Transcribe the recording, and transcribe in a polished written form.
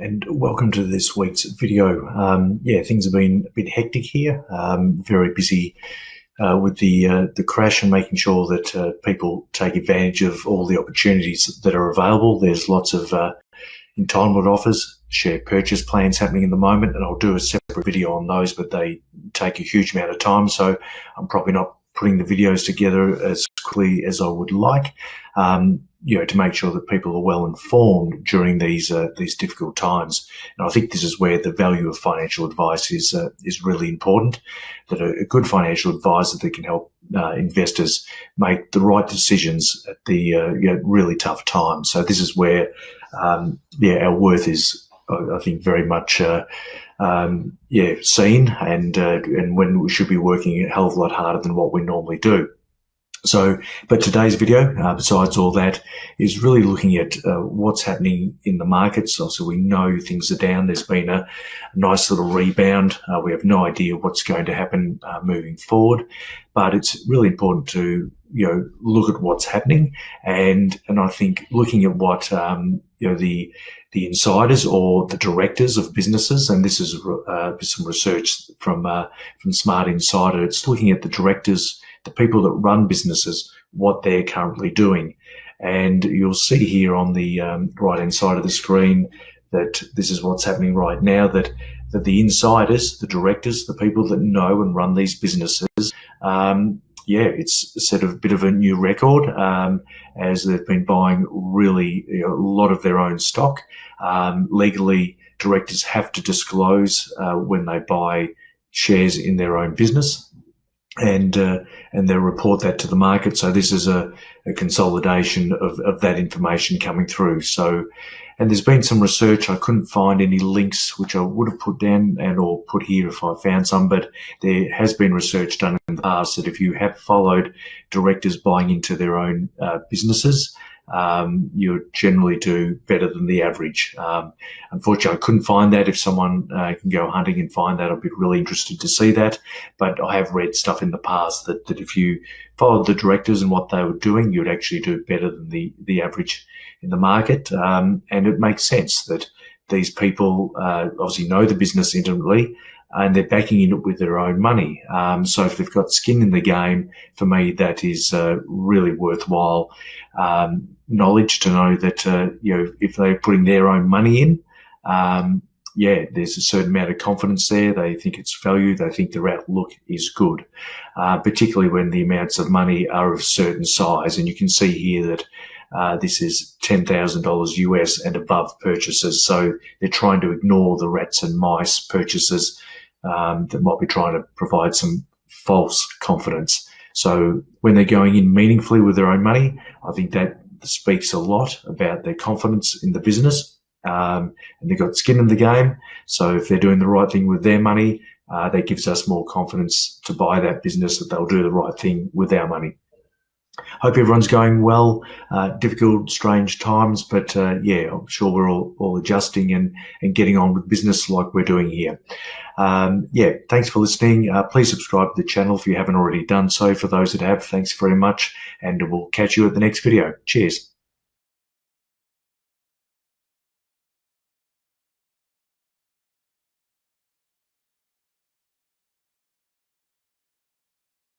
and welcome to this week's video. Things have been a bit hectic here. Very busy with the crash and making sure that people take advantage of all the opportunities that are available. There's lots of entitlement offers, share purchase plans happening in the moment, and I'll do a separate video on those, but they take a huge amount of time, so I'm probably not putting the videos together as quickly as I would like. To make sure that people are well informed during these difficult times. And I think this is where the value of financial advice is really important. That a good financial advisor that can help investors make the right decisions at the really tough times. So this is where our worth is, I think, very much seen, and when we should be working a hell of a lot harder than what we normally do. So, but today's video, besides all that, is really looking at what's happening in the markets. So we know things are down. There's been a nice little rebound. We have no idea what's going to happen moving forward, but it's really important to look at what's happening, and I think looking at what the insiders or the directors of businesses, and this is some research from Smart Insider. It's looking at the directors, the people that run businesses, what they're currently doing. And you'll see here on the right-hand side of the screen that this is what's happening right now, that the insiders, the directors, the people that know and run these businesses, it's sort of a bit of a new record, as they've been buying really a lot of their own stock. Legally, directors have to disclose when they buy shares in their own business, and they'll report that to the market. So this is a consolidation of that information coming through. So, and there's been some research. I couldn't find any links, which I would have put down or put here if I found some, but there has been research done in the past that if you have followed directors buying into their own businesses, you generally do better than the average. Unfortunately, I couldn't find that. If someone can go hunting and find that, I'd be really interested to see that. But I have read stuff in the past that if you followed the directors and what they were doing, you'd actually do better than the average in the market. And it makes sense that these people obviously know the business intimately, and they're backing it with their own money. So if they've got skin in the game, for me, that is really worthwhile knowledge to know that, if they're putting their own money in, there's a certain amount of confidence there. They think it's value. They think their outlook is good, particularly when the amounts of money are of certain size. And you can see here that this is $10,000 US and above purchases. So they're trying to ignore the rats and mice purchases that might be trying to provide some false confidence. So when they're going in meaningfully with their own money, I think that speaks a lot about their confidence in the business. And they've got skin in the game. So if they're doing the right thing with their money, that gives us more confidence to buy that business, that they'll do the right thing with our money. Hope everyone's going well. Difficult, strange times, but I'm sure we're all adjusting and getting on with business like we're doing here. Thanks for listening. Please subscribe to the channel if you haven't already done so. For those that have, thanks very much, and we'll catch you at the next video. Cheers.